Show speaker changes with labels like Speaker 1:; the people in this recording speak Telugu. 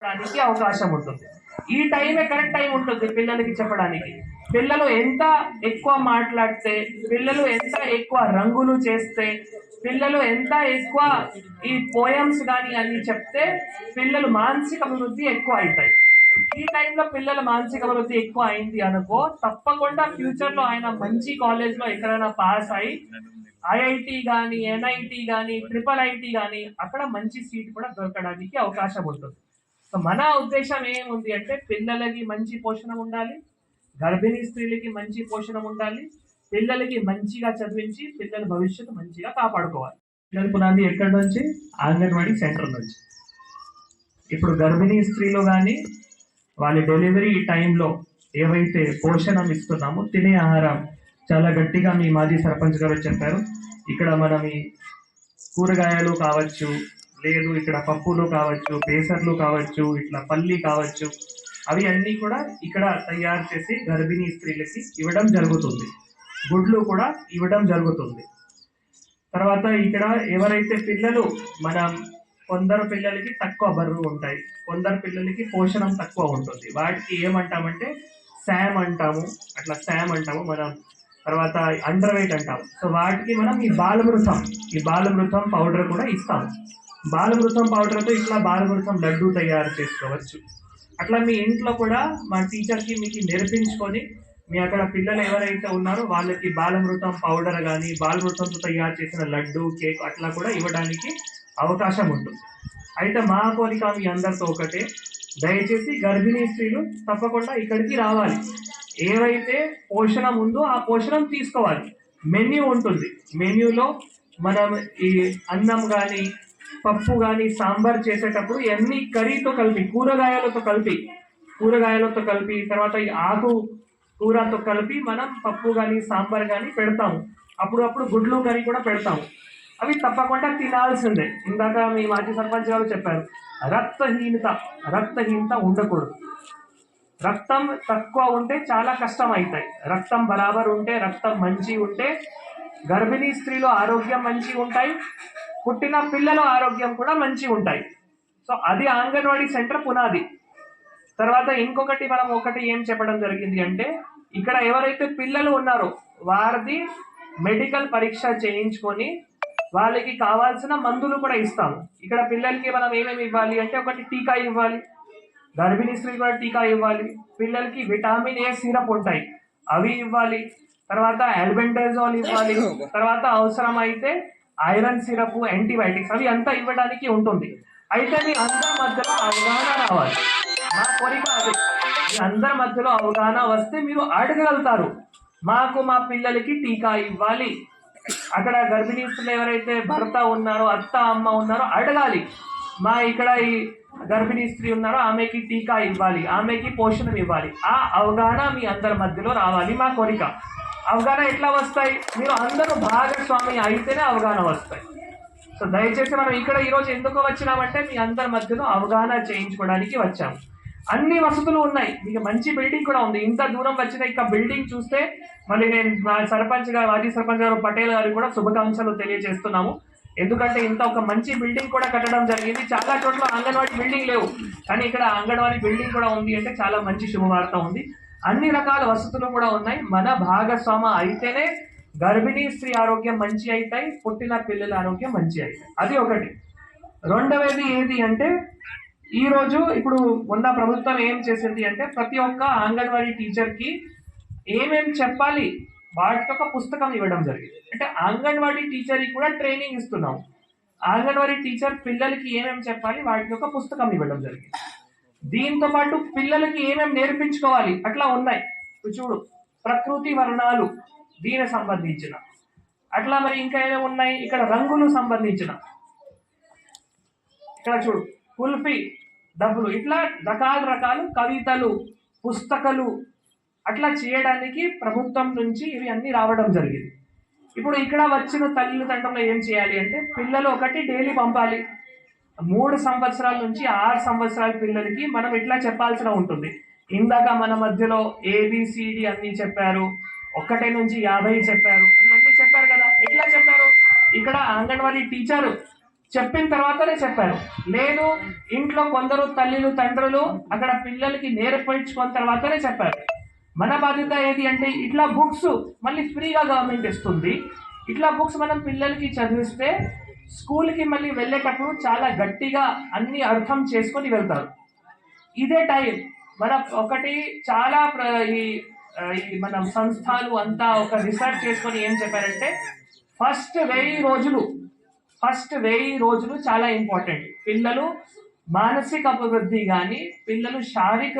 Speaker 1: దానికి అవకాశం ఉంటుంది. ఈ టైమే కరెక్ట్ టైం ఉంటుంది పిల్లలకి చెప్పడానికి. పిల్లలు ఎంత ఎక్కువ మాట్లాడితే, పిల్లలు ఎంత ఎక్కువ రంగులు చేస్తే, పిల్లలు ఎంత ఎక్కువ ఈ పోయమ్స్ కానీ అన్ని చెప్తే పిల్లలు మానసిక అభివృద్ధి ఎక్కువ అవుతాయి. ఈ టైంలో పిల్లల మానసిక అభివృద్ధి ఎక్కువ అయింది అనుకో, తప్పకుండా ఫ్యూచర్ లో ఆయన మంచి కాలేజ్ లో ఎక్కడైనా పాస్ అయి ఐఐటి కానీ, ఎన్ఐటి కానీ, IIIT కానీ అక్కడ మంచి సీట్ కూడా దొరకడానికి అవకాశం ఉంటుంది. సో మన ఉద్దేశం ఏముంది అంటే పిల్లలకి మంచి పోషణ ఉండాలి, గర్భిణీ స్త్రీలకి మంచి పోషణ ఉండాలి, పిల్లలకి మంచిగా చదివించి పిల్లల భవిష్యత్తు మంచిగా కాపాడుకోవాలి. పిల్లల పునాది ఎక్కడి నుంచి? అంగన్వాడీ సెంటర్ నుంచి. ఇప్పుడు గర్భిణీ స్త్రీలు కానీ వాళ్ళ డెలివరీ టైంలో ఏవైతే పోషణం ఇస్తున్నామో, తినే ఆహారం చాలా గట్టిగా మీ మాజీ సర్పంచ్ గారు చెప్పారు. ఇక్కడ మనం ఈ కూరగాయలు కావచ్చు, లేదు ఇక్కడ పప్పులు కావచ్చు, పేసర్లు కావచ్చు, ఇట్లా పల్లి కావచ్చు, అవి అన్నీ కూడా ఇక్కడ తయారు చేసి గర్భిణీ స్త్రీలకి ఇవ్వడం జరుగుతుంది. గుడ్లు కూడా ఇవ్వడం జరుగుతుంది. తర్వాత ఇక్కడ ఎవరైతే పిల్లలు మనం కొందరు పిల్లలకి తక్కువ బరువు ఉంటాయి, కొందరు పిల్లలకి పోషణం తక్కువ ఉంటుంది, వాటికి ఏమంటామంటే శామ్ అంటాము, అట్లా శామ్ అంటాము మనం. తర్వాత అండర్ వెయిట్ అంటాము. సో వాటికి మనం ఈ బాలమృతం పౌడర్ కూడా ఇస్తాము. బాలమృతం పౌడర్తో ఇట్లా బాలమృతం లడ్డు తయారు చేసుకోవచ్చు. అట్లా మీ ఇంట్లో కూడా మా టీచర్కి మీకు నేర్పించుకొని మీ అక్కడ పిల్లలు ఎవరైతే ఉన్నారో వాళ్ళకి బాలమృతం పౌడర్ కానీ, బాలమృతంతో తయారు చేసిన లడ్డు, కేక్ అట్లా కూడా ఇవ్వడానికి అవకాశం ఉంటుంది. అయితే మా కోరిక మీ అందరితో ఒకటే, దయచేసి గర్భిణీ స్త్రీలు తప్పకుండా ఇక్కడికి రావాలి. ఏవైతే పోషణం ఉందో ఆ పోషణం తీసుకోవాలి. మెన్యూ ఉంటుంది, మెన్యూలో మనం ఈ అన్నం కానీ, పప్పు కానీ, సాంబార్ చేసేటప్పుడు అన్ని కర్రీతో కలిపి, కూరగాయలతో కలిపి తర్వాత ఈ ఆకు కూరతో కలిపి మనం పప్పు కానీ, సాంబార్ కానీ పెడతాము. అప్పుడప్పుడు గుడ్లు కర్రీ కూడా పెడతాము. అవి తప్పకుండా తినాల్సిందే. ఇందాక మీ మాజీ సర్పంచ్ గారు చెప్పారు, రక్తహీనత ఉండకూడదు. రక్తం తక్కువ ఉంటే చాలా కష్టం అవుతాయి. రక్తం బరాబర్ ఉంటే, రక్తం మంచి ఉంటే గర్భిణీ స్త్రీలు ఆరోగ్యం మంచి ఉంటాయి, పుట్టిన పిల్లల ఆరోగ్యం కూడా మంచి ఉంటాయి. సో అది అంగన్వాడీ సెంటర్ పునాది. తర్వాత ఇంకొకటి మనం ఏం చెప్పడం జరిగింది అంటే, ఇక్కడ ఎవరైతే పిల్లలు ఉన్నారో వారిది మెడికల్ పరీక్ష చేయించుకొని వాళ్ళకి కావాల్సిన మందులు కూడా ఇస్తాము. ఇక్కడ పిల్లలకి మనం ఏమేమి ఇవ్వాలి అంటే, ఒకటి టీకా ఇవ్వాలి, గర్భిణీ స్త్రీలు కూడా టీకా ఇవ్వాలి, పిల్లలకి విటమిన్ ఏ సిరప్ ఉంటాయి అవి ఇవ్వాలి, తర్వాత ఆల్బెండజోల్ ఇవ్వాలి, తర్వాత అవసరం అయితే ఐరన్ సిరప్, యాంటీబయాటిక్స్ అవి అంతా ఇవ్వడానికి ఉంటుంది. అయితే మీ అందరి మధ్యలో అవగాహన రావాలి. మా కోరిక అదే, మీ అందరి మధ్యలో అవగాహన వస్తే మీరు అడగగలుగుతారు, మాకు మా పిల్లలకి టీకా ఇవ్వాలి. అక్కడ గర్భిణీ స్త్రీలు ఎవరైతే భర్త ఉన్నారో, అత్త అమ్మ ఉన్నారో అడగాలి, మా ఇక్కడ ఈ గర్భిణీ స్త్రీ ఉన్నారో ఆమెకి టీకా ఇవ్వాలి, ఆమెకి పోషణం ఇవ్వాలి. ఆ అవగాహన మీ అందరి మధ్యలో రావాలి మా కోరిక. అవగాహన ఎట్లా వస్తాయి? మీరు అందరూ భాగస్వామి అయితేనే అవగాహన వస్తాయి. సో దయచేసి మనం ఇక్కడ ఈరోజు ఎందుకు వచ్చినామంటే మీ అందరి మధ్యలో అవగాహన చేయించుకోవడానికి వచ్చాము. అన్ని వసతులు ఉన్నాయి, మీకు మంచి బిల్డింగ్ కూడా ఉంది. ఇంత దూరం వచ్చిన ఇక బిల్డింగ్ చూస్తే మళ్ళీ నేను మాజీ సర్పంచ్ గారు పటేల్ గారికి కూడా శుభాకాంక్షలు తెలియజేస్తున్నాము. ఎందుకంటే ఇంత ఒక మంచి బిల్డింగ్ కూడా కట్టడం జరిగింది. చాలా చోట్ల అంగన్వాడీ బిల్డింగ్ లేవు, కానీ ఇక్కడ అంగన్వాడీ బిల్డింగ్ కూడా ఉంది అంటే చాలా మంచి శుభవార్త ఉంది. అన్ని రకాల వసతులు కూడా ఉన్నాయి. మన భాగస్వామ అయితేనే గర్భిణీ స్త్రీ ఆరోగ్యం మంచి అవుతాయి, పుట్టిన పిల్లల ఆరోగ్యం మంచి అవుతాయి. అది ఒకటి. రెండవది ఏది అంటే, ఈరోజు ఇప్పుడు ఉన్న ప్రభుత్వం ఏం చేసింది అంటే, ప్రతి ఒక్క అంగన్వాడీ టీచర్కి ఏమేమి చెప్పాలి వాటికి ఒక పుస్తకం ఇవ్వడం జరిగింది. అంటే అంగన్వాడీ టీచర్కి కూడా ట్రైనింగ్ ఇస్తున్నాం. అంగన్వాడీ టీచర్ పిల్లలకి ఏమేమి చెప్పాలి వాటికి ఒక పుస్తకం ఇవ్వడం జరిగింది. దీంతో పాటు పిల్లలకి ఏమేమి నేర్పించుకోవాలి అట్లా ఉన్నాయి. చూడు, ప్రకృతి వర్ణాలు దీనికి సంబంధించిన అట్లా, మరి ఇంకా ఏమేమి ఉన్నాయి ఇక్కడ, రంగులు సంబంధించిన, ఇక్కడ చూడు కుల్ఫీ, డబ్బులు, ఇట్లా రకాలు కవితలు, పుస్తకాలు అట్లా చేయడానికి ప్రభుత్వం నుంచి ఇవి అన్ని రావడం జరిగింది. ఇప్పుడు ఇక్కడ వచ్చిన తల్లిదండ్రులు ఏం చేయాలి అంటే, పిల్లలు ఒకటి డైలీ పంపాలి. 3 సంవత్సరాల నుంచి 6 సంవత్సరాల పిల్లలకి మనం ఇట్లా చెప్పాల్సిన ఉంటుంది. ఇందాక మన మధ్యలో ABCD అన్ని చెప్పారు, 1 నుంచి 50 చెప్పారు, అన్ని చెప్పారు కదా. ఎట్లా చెప్పారు? ఇక్కడ అంగన్వాడీ టీచరు చెప్పిన తర్వాతనే చెప్పారు. లేదు, ఇంట్లో కొందరు తల్లిలు తండ్రులు అక్కడ పిల్లలకి నేర్పించుకున్న తర్వాతనే చెప్పారు. మన బాధ్యత ఏది అంటే ఇట్లా బుక్స్ మళ్ళీ ఫ్రీగా గవర్నమెంట్ ఇస్తుంది. ఇట్లా బుక్స్ మనం పిల్లలకి చదివిస్తే స్కూల్కి మళ్ళీ వెళ్ళేటప్పుడు చాలా గట్టిగా అన్ని అర్థం చేసుకొని వెళ్తారు. ఇదే టైం మన ఒకటి చాలా ఈ మన సంస్థలు అంతా ఒక రీసెర్చ్ చేసుకొని ఏం చెప్పారంటే ఫస్ట్ 1000 రోజులు చాలా ఇంపార్టెంట్. పిల్లలు మానసిక అభివృద్ధి కానీ పిల్లలు శారీరక